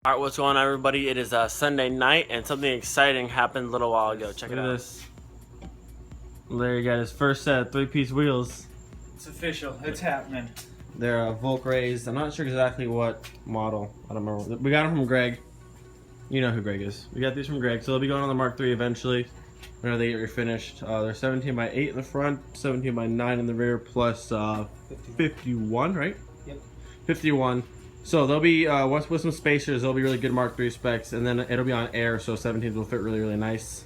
Alright, what's going on, everybody? It is Sunday night, and something exciting happened a little while ago. Check it out. This. Larry got his first set of three-piece wheels. It's official. It's happening. They're Volk Rays. I'm not sure exactly what model. I don't remember. We got them from Greg. You know who Greg is. We got these from Greg, so they'll be going on the Mark III eventually. Whenever they get refinished. They're 17 by 8 in the front, 17 by 9 in the rear, plus 51, right? Yep. 51. So they'll be with some spacers. They'll be really good Mark III specs, and then it'll be on air, so 17s will fit really, really nice.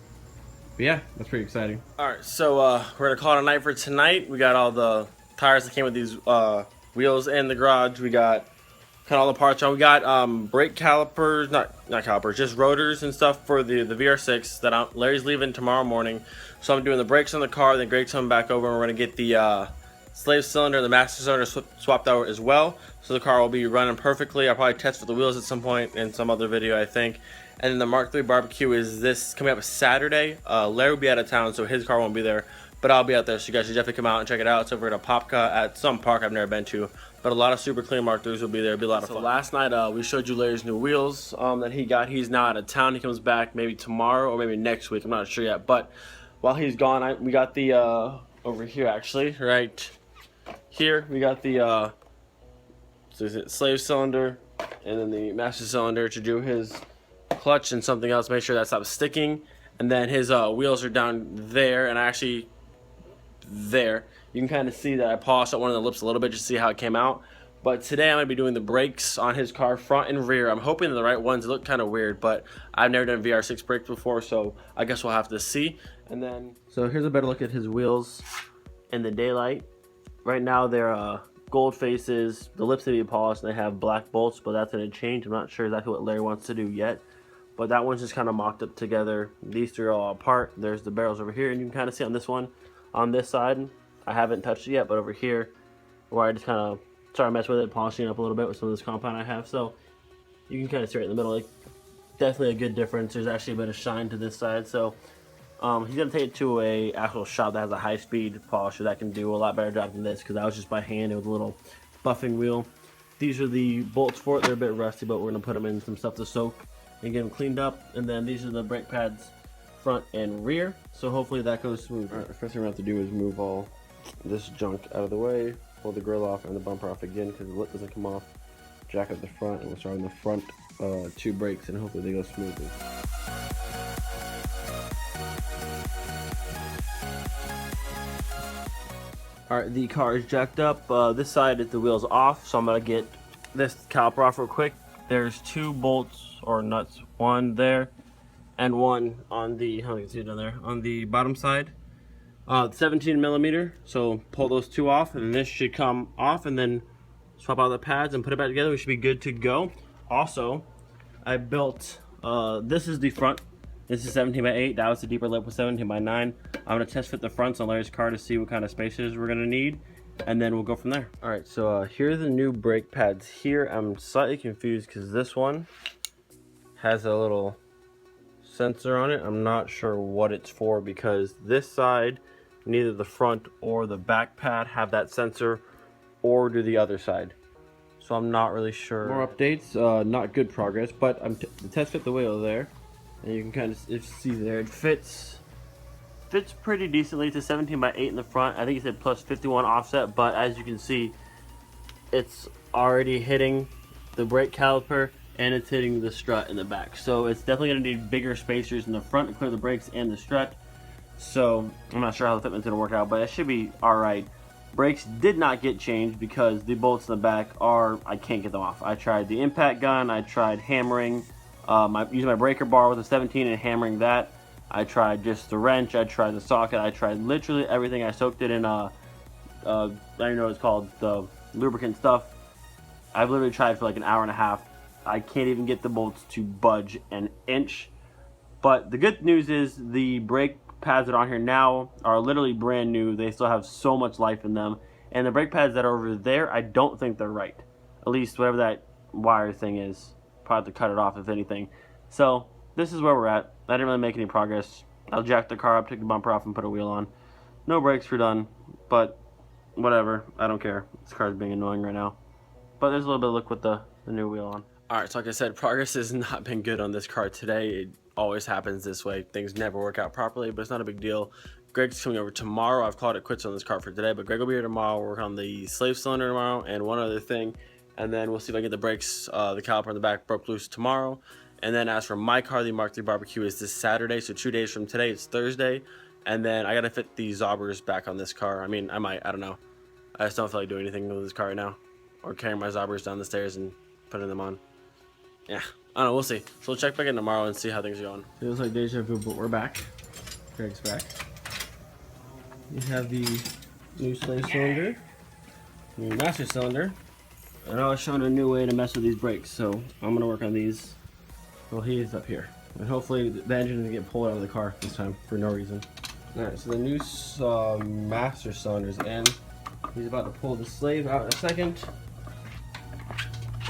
But yeah, that's pretty exciting. Alright, so we're going to call it a night for tonight. We got all the tires that came with these wheels in the garage. We got kind of all the parts on. We got brake calipers, not calipers, just rotors and stuff for the VR6 that Larry's leaving tomorrow morning. So I'm doing the brakes on the car, then Greg's coming back over, and we're going to get the slave cylinder and the master cylinder swapped out as well. So the car will be running perfectly. I'll probably test for the wheels at some point in some other video, I think. And then the Mark III barbecue is this coming up Saturday. Larry will be out of town, so his car won't be there. But I'll be out there, so you guys should definitely come out and check it out. It's over at a Popka at some park I've never been to. But a lot of super clean Mark IIIs will be there. It'll be a lot of fun. So last night we showed you Larry's new wheels that he got. He's now out of town. He comes back maybe tomorrow or maybe next week. I'm not sure yet. But while he's gone, we got the over here actually, right here. We got the slave cylinder and then the master cylinder to do his clutch and something else. Make sure that stops sticking. And then his wheels are down there, and actually there. You can kind of see that I polished up one of the lips a little bit just to see how it came out. But today I'm going to be doing the brakes on his car, front and rear. I'm hoping they're the right ones. They look kind of weird, but I've never done VR6 brakes before, so I guess we'll have to see. And then, so here's a better look at his wheels in the daylight. Right now they're gold faces. The lips need to be polished, and they have black bolts, but that's going to change. I'm not sure exactly what Larry wants to do yet. But that one's just kind of mocked up together. These three are all apart. There's the barrels over here, and you can kind of see on this one, on this side, I haven't touched it yet, but over here, where I just kind of started to mess with it, polishing it up a little bit with some of this compound I have. So you can kind of see right in the middle, like definitely a good difference. There's actually a bit of shine to this side. So he's gonna take it to a actual shop that has a high-speed polisher that can do a lot better job than this, because that was just by hand with a little buffing wheel. These are the bolts for it. They're a bit rusty, but we're gonna put them in some stuff to soak and get them cleaned up. And then these are the brake pads, front and rear. So hopefully that goes smooth. All right, the first thing we have to do is move all this junk out of the way, pull the grill off and the bumper off again because the lip doesn't come off. Jack up the front, and we'll start on the front two brakes, and hopefully they go smoothly. Alright, the car is jacked up. This side the wheel's off, so I'm gonna get this caliper off real quick. There's two bolts or nuts, one there and one on the, how do you see it down there, on the bottom side. 17 millimeter, so pull those two off, and this should come off, and then swap out the pads and put it back together. We should be good to go. Also, I built, this is the front. This is 17 by 8. That was the deeper lip with 17 by 9. I'm gonna test fit the fronts on Larry's car to see what kind of spacers we're gonna need, and then we'll go from there. All right, so here are the new brake pads here. I'm slightly confused because this one has a little sensor on it. I'm not sure what it's for, because this side, neither the front or the back pad have that sensor, or do the other side. So I'm not really sure. More updates, not good progress, but the test fit the wheel there, and you can kind of see there it fits pretty decently to 17 by 8 in the front. I think it said plus 51 offset, but as you can see, it's already hitting the brake caliper and it's hitting the strut in the back. So it's definitely going to need bigger spacers in the front to clear the brakes and the strut. So I'm not sure how the fitment's going to work out, but it should be alright. Brakes did not get changed because the bolts in the back I can't get them off. I tried the impact gun, I tried hammering, using my breaker bar with a 17 and hammering that. I tried just the wrench, I tried the socket, I tried literally everything. I soaked it in I don't know what it's called, the lubricant stuff. I've literally tried for like an hour and a half. I can't even get the bolts to budge an inch. But the good news is the brake pads that are on here now are literally brand new. They still have so much life in them. And the brake pads that are over there, I don't think they're right. At least whatever that wire thing is. Probably have to cut it off if anything. So this is where we're at. I didn't really make any progress. I'll jack the car up, take the bumper off, and put a wheel on. No brakes were done, but whatever. I don't care. This car's being annoying right now. But there's a little bit of look with the new wheel on. Alright, so like I said, progress has not been good on this car today. It always happens this way. Things never work out properly, but it's not a big deal. Greg's coming over tomorrow. I've called it quits on this car for today, but Greg will be here tomorrow. We'll work on the slave cylinder tomorrow and one other thing. And then we'll see if I can get the brakes, the caliper in the back broke loose tomorrow. And then as for my car, the Mark III barbecue is this Saturday. So 2 days from today, it's Thursday. And then I got to fit the Zobbers back on this car. I mean, I don't know. I just don't feel like doing anything with this car right now. Or carrying my Zobbers down the stairs and putting them on. Yeah, I don't know, we'll see. So we'll check back in tomorrow and see how things are going. Feels like deja vu, but we're back. Greg's back. We have the new slave cylinder, new master cylinder, and I was showing a new way to mess with these brakes, so I'm gonna work on these. Well, he is up here, and hopefully the engine doesn't get pulled out of the car this time for no reason. All right, so the new master cylinder's in. He's about to pull the slave out in a second.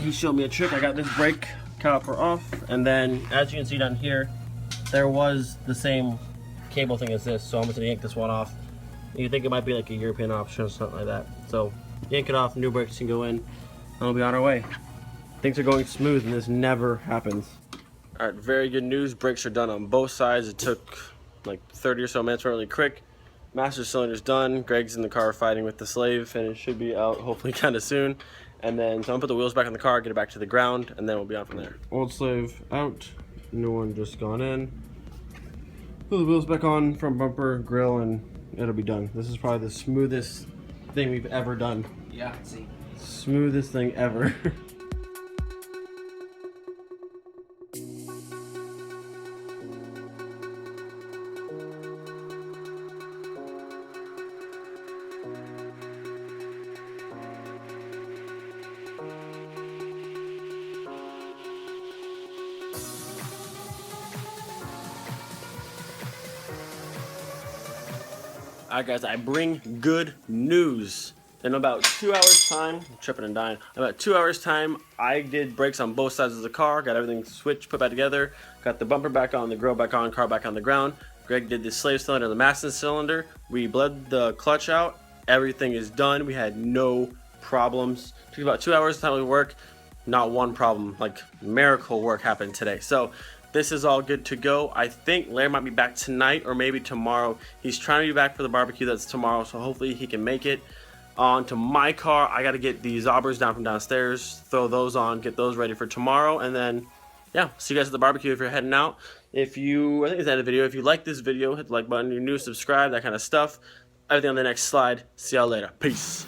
He showed me a trick. I got this brake caliper off, and then as you can see down here, there was the same cable thing as this, so I'm just gonna yank this one off. You think it might be like a European option or something like that. So yank it off, new brakes can go in, and we'll be on our way. Things are going smooth, and this never happens. All right, very good news. Brakes are done on both sides. It took like 30 or so minutes, really quick. Master cylinder's done. Greg's in the car fighting with the slave, and it should be out hopefully kind of soon. And then, so I'm gonna put the wheels back on the car, get it back to the ground, and then we'll be on from there. Old slave out, new one just gone in. Put the wheels back on, front bumper, grill, and it'll be done. This is probably the smoothest thing we've ever done. Yeah, see. Smoothest thing ever. Alright guys, I bring good news. In about 2 hours time, I'm tripping and dying. In about 2 hours time, I did brakes on both sides of the car, got everything switched, put back together, got the bumper back on, the grill back on, car back on the ground. Greg did the slave cylinder, the master cylinder. We bled the clutch out. Everything is done. We had no problems. Took about 2 hours time of work, not one problem. Like miracle work happened today. So this is all good to go. I think Larry might be back tonight or maybe tomorrow. He's trying to be back for the barbecue that's tomorrow, so hopefully he can make it. On to my car, I got to get the Zobbers down from downstairs, throw those on, get those ready for tomorrow, and then, yeah, see you guys at the barbecue if you're heading out. If you, I think it's the end of the video. If you like this video, hit the like button. You're new, subscribe, that kind of stuff. Everything on the next slide. See y'all later. Peace.